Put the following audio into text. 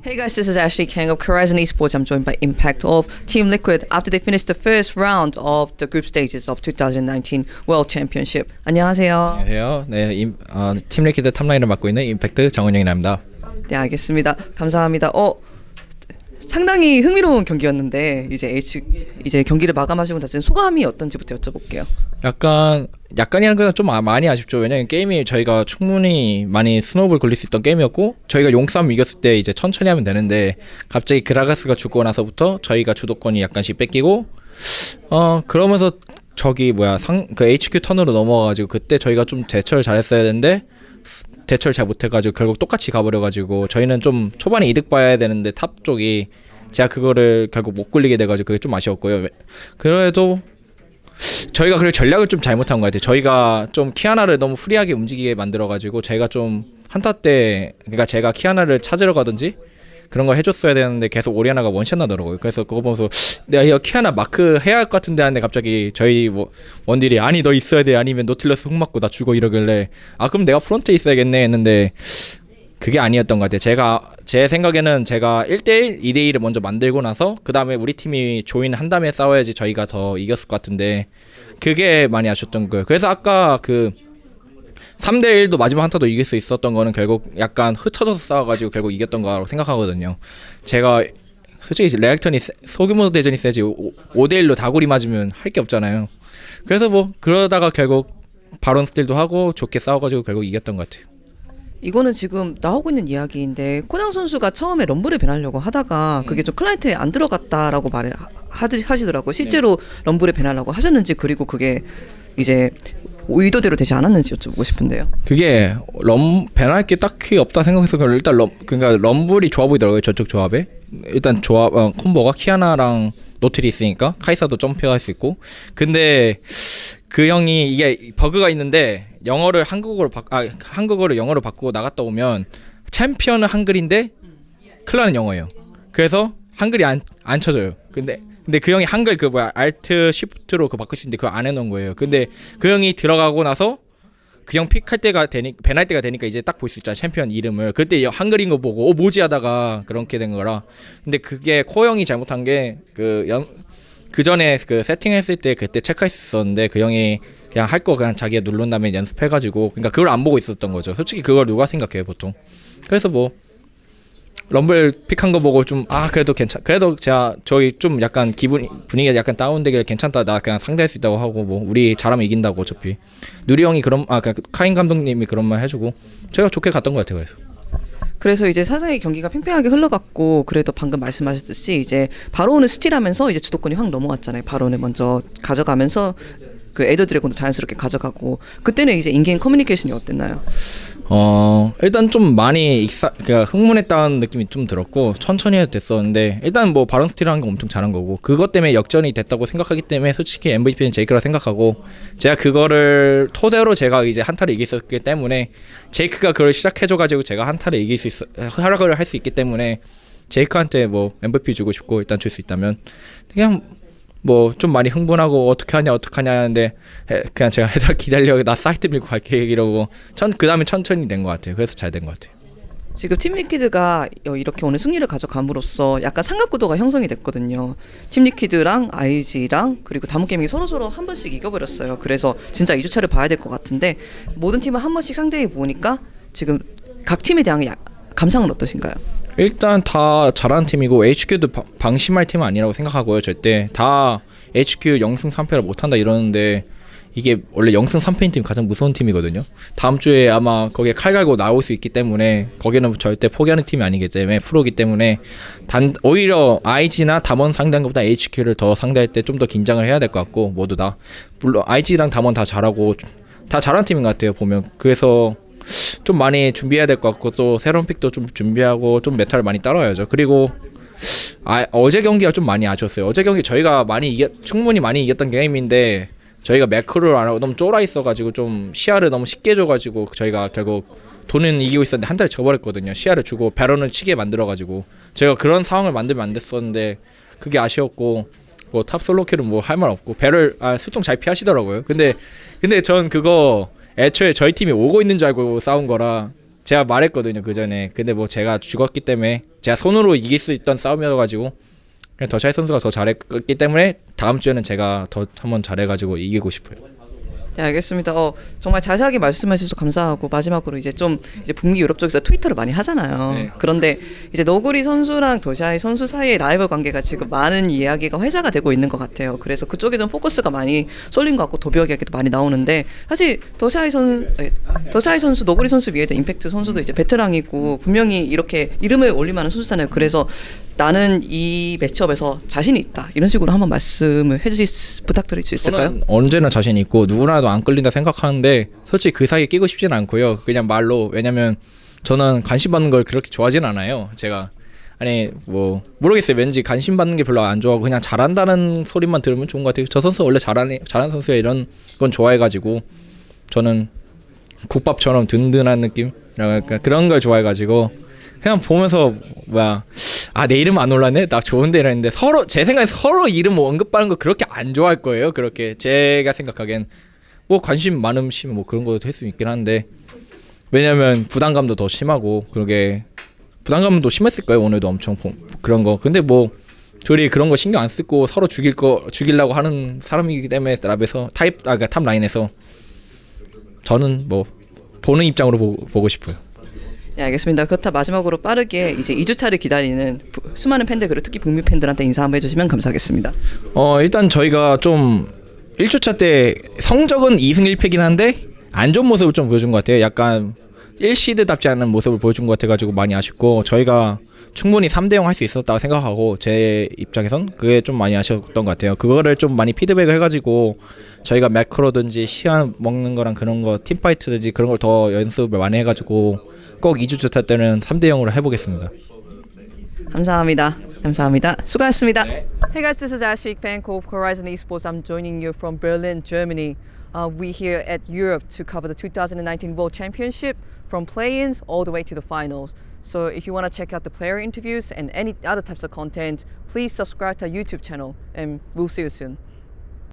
Hey guys, this is Ashley Kang of Horizon Esports. I'm joined by Impact of Team Liquid after they finished the first round of the group stages of 2019 World Championship. 안녕하세요. 안녕하세요. 네, 팀 리퀴드 탑라인을 맡고 있는 임팩트 정은영이랍니다. 네, 알겠습니다. 감사합니다. 상당히 흥미로운 경기였는데 이제 경기를 마감하시고 나서 소감이 어떤지부터 여쭤볼게요. 약간이라는 건 좀 많이 아쉽죠. 왜냐면 게임이 저희가 충분히 많이 스노우볼 굴릴 수 있던 게임이었고, 저희가 용싸움 이겼을 때 이제 천천히 하면 되는데 갑자기 그라가스가 죽고 나서부터 저희가 주도권이 약간씩 뺏기고, 그러면서 그 HQ 턴으로 넘어가가지고 그때 저희가 좀 대처를 잘했어야 되는데 대처를 잘 못해가지고 결국 똑같이 가버려가지고 저희는 좀 초반에 이득 봐야 되는데 탑 쪽이 제가 그거를 결국 못 굴리게 돼가지고 그게 좀 아쉬웠고요. 그래도 저희가 그래 전략을 좀 잘못한 것 같아요. 저희가 좀 키아나를 너무 프리하게 움직이게 만들어가지고 저희가 좀 한타 때, 그러니까 제가 키아나를 찾으러 가든지 그런 걸 해줬어야 되는데 계속 오리아나가 원샷 나더라고요. 그래서 그거 보면서 내가 이거 키아나 마크 해야 할 것 같은데 하는데 갑자기 저희 원딜이 아니 너 있어야 돼, 아니면 노틸러스 훅 맞고 나 죽어, 이러길래 그럼 내가 프론트에 있어야겠네 했는데 그게 아니었던 것 같아요. 제 생각에는 제가 1대1, 2대1을 먼저 만들고 나서 그 다음에 우리 팀이 조인 한 다음에 싸워야지 저희가 더 이겼을 것 같은데 그게 많이 아쉬웠던 거예요. 그래서 아까 그 3대1도 마지막 한타도 이길 수 있었던 거는 결국 약간 흩어져서 싸워가지고 결국 이겼던 거라고 생각하거든요. 제가 솔직히 레악턴이 소규모 대전이 세지 5대1로 다구리 맞으면 할 게 없잖아요. 그래서 그러다가 결국 바론 스틸도 하고 좋게 싸워가지고 결국 이겼던 것 같아요. 이거는 지금 나오고 있는 이야기인데 코장 선수가 처음에 럼블에 배나려고 하다가 그게 좀 클라이언트에 안 들어갔다라고 하시더라고요. 실제로 럼블에 배나려고 하셨는지, 그리고 그게 이제 의도대로 되지 않았는지 여쭤보고 싶은데요. 그게 배날 게 딱히 없다 생각해서 일단 그러니까 럼블이 좋아 보이더라고요. 저쪽 조합에 일단 콤보가 키아나랑 노틸이 있으니까 카이사도 점프할 수 있고. 근데 그 형이 이게 버그가 있는데 한국어를 영어로 바꾸고 나갔다 오면 챔피언은 한글인데 클라는 영어예요. 그래서 한글이 안 쳐져요. 근데 그 형이 한글 알트 쉬프트로 바꿀 수 있는데 그걸 안 해놓은 거예요. 근데 그 형이 들어가고 나서 그 형 픽할 때가 밴할 때가 되니까 이제 딱 볼 수 있잖아, 챔피언 이름을. 그때 한글인 거 보고 뭐지 하다가 그렇게 된 거라. 근데 그게 코 형이 잘못한 게 그 전에 그 세팅했을 때 그때 체크할 수 있었는데 그 형이 그냥 할 거 그냥 자기가 누른 다음에 연습해가지고, 그러니까 그걸 안 보고 있었던 거죠. 솔직히 그걸 누가 생각해요 보통. 그래서 럼블 픽한 거 보고 좀 그래도 그래도 저희 좀 약간 분위기가 약간 다운되길 괜찮다, 나 그냥 상대할 수 있다고 하고 우리 잘하면 이긴다고. 어차피 누리 형이 카인 감독님이 그런 말 해주고 제가 좋게 갔던 것 같아요. 그래서 이제 사상의 경기가 팽팽하게 흘러갔고, 그래도 방금 말씀하셨듯이 이제 바론을 스틸하면서 이제 주도권이 확 넘어갔잖아요. 바론을 먼저 가져가면서 그 에더 드래곤도 자연스럽게 가져가고, 그때는 이제 인게임 커뮤니케이션이 어땠나요? 일단 좀 많이 흥분했다는 느낌이 좀 들었고 천천히 해도 됐었는데, 일단 바론 스틸하는 거 엄청 잘한 거고 그것 때문에 역전이 됐다고 생각하기 때문에 솔직히 MVP는 제이크라 생각하고, 제가 그거를 토대로 제가 이제 한타를 이겼었기 때문에 제이크가 그걸 시작해줘가지고 제가 한타를 활약을 할 수 있기 때문에 제이크한테 MVP 주고 싶고, 일단 줄 수 있다면 그냥 좀 많이 흥분하고 어떻게 하냐 하는데 그냥 제가 애들 기다려, 나 사이트 밀고 갈게 이러고 그 다음에 천천히 된 것 같아요. 그래서 잘 된 것 같아요. 지금 팀 리퀴드가 이렇게 오늘 승리를 가져감으로써 약간 삼각구도가 형성이 됐거든요. 팀 리퀴드랑 IG랑 그리고 다문게이밍이 서로 한 번씩 이겨버렸어요. 그래서 진짜 2주차를 봐야 될 것 같은데, 모든 팀은 한 번씩 상대해 보니까 지금 각 팀에 대한 감상은 어떠신가요? 일단 다 잘하는 팀이고 HQ도 방심할 팀은 아니라고 생각하고요. 절대 다 HQ 0승 3패를 못한다 이러는데 이게 원래 0승 3패인 팀이 가장 무서운 팀이거든요. 다음 주에 아마 거기에 칼 갈고 나올 수 있기 때문에 거기는 절대 포기하는 팀이 아니기 때문에 프로기 때문에 오히려 IG나 담원 상대한 것보다 HQ를 더 상대할 때 좀 더 긴장을 해야 될 것 같고, 모두 다 물론 IG랑 담원 다 잘하고 다 잘하는 팀인 것 같아요 보면. 그래서 좀 많이 준비해야 될 것 같고, 또 새로운 픽도 좀 준비하고 좀 메타를 많이 따라와야죠. 그리고 어제 경기가 좀 많이 아쉬웠어요. 어제 경기 저희가 충분히 많이 이겼던 게임인데 저희가 매크로를 안 하고 너무 쫄아 있어가지고 좀 시야를 너무 쉽게 줘가지고 저희가 결국 돈은 이기고 있었는데 한타를 져버렸거든요. 시야를 주고 배런을 치게 만들어가지고 저희가 그런 상황을 만들면 안 됐었는데 그게 아쉬웠고, 탑 솔로킬은 할 말 없고 배를 술통 잘 피하시더라고요. 근데 전 그거 애초에 저희 팀이 오고 있는 줄 알고 싸운 거라 제가 말했거든요 그 전에. 근데 뭐 제가 죽었기 때문에 제가 손으로 이길 수 있던 싸움이어가지고 그냥 더샤이 선수가 더 잘했기 때문에 다음 주에는 제가 더 한번 잘해가지고 이기고 싶어요. 네, 알겠습니다. 정말 자세하게 말씀해 주셔서 감사하고 마지막으로 이제 좀 이제 북미 유럽 쪽에서 트위터를 많이 하잖아요. 네. 그런데 이제 너구리 선수랑 더샤이 선수 사이의 라이벌 관계가 지금 많은 이야기가 회자가 되고 있는 것 같아요. 그래서 그쪽에 좀 포커스가 많이 쏠린 것 같고 도벽 이야기도 많이 나오는데 사실 더샤이 선수, 너구리 선수 위에도 임팩트 선수도 이제 베테랑이고 분명히 이렇게 이름을 올릴 만한 선수잖아요. 그래서 나는 이 매치업에서 자신이 있다 이런 식으로 한번 말씀을 부탁드릴 수 있을까요? 저는 언제나 자신이 있고 누구나도 안 끌린다 생각하는데 솔직히 그 사이에 끼고 싶지는 않고요. 그냥 말로. 왜냐면 저는 관심 받는 걸 그렇게 좋아하진 않아요. 제가 아니 뭐 모르겠어요. 왠지 관심 받는 게 별로 안 좋아하고 그냥 잘한다는 소리만 들으면 좋은 것 같아요. 저 선수 원래 잘하는 선수야 이런 건 좋아해가지고 저는 국밥처럼 든든한 느낌 그런 걸 좋아해가지고 그냥 보면서 내 이름 안 올랐네? 나 좋은데 이랬는데 서로 제 생각에 서로 이름 언급하는 거 그렇게 안 좋아할 거예요. 그렇게 제가 생각하기엔 뭐 관심 많으시면 뭐 그런 것도 할 수 있긴 한데 왜냐면 부담감도 더 심하고 그러게 부담감도 심했을 거예요. 오늘도 엄청 그런 거. 근데 뭐 둘이 그런 거 신경 안 쓰고 서로 죽이려고 하는 사람이기 때문에 랍에서 탑 라인에서 저는 뭐 보는 입장으로 보고 싶어요. 네, 알겠습니다. 그렇다 마지막으로 빠르게 이제 2주차를 기다리는 수많은 팬들 그리고 특히 북미 팬들한테 인사 한번 해주시면 감사하겠습니다. 일단 저희가 좀 1주차 때 성적은 2승 1패긴 한데 안 좋은 모습을 좀 보여준 것 같아요. 약간 1시드답지 않은 모습을 보여준 것 같아가지고 많이 아쉽고 저희가 충분히 3대0 할 수 있었다고 생각하고 제 입장에선 그게 좀 많이 아쉬웠던 것 같아요. 그거를 좀 많이 피드백을 해가지고 저희가 매크로든지 시간 먹는 거랑 그런 거 팀파이트든지 그런 걸 더 연습을 많이 해가지고 꼭 2주차 때는 3대0으로 해보겠습니다. 감사합니다. 수고하셨습니다. 네. Hey guys, this is Ashley Kang of Horizon Esports. I'm joining you from Berlin, Germany. We here at Europe to cover the 2019 World Championship from play-ins all the way to the finals. So if you want to check out the player interviews and any other types of content, please subscribe to our YouTube channel and we'll see you soon.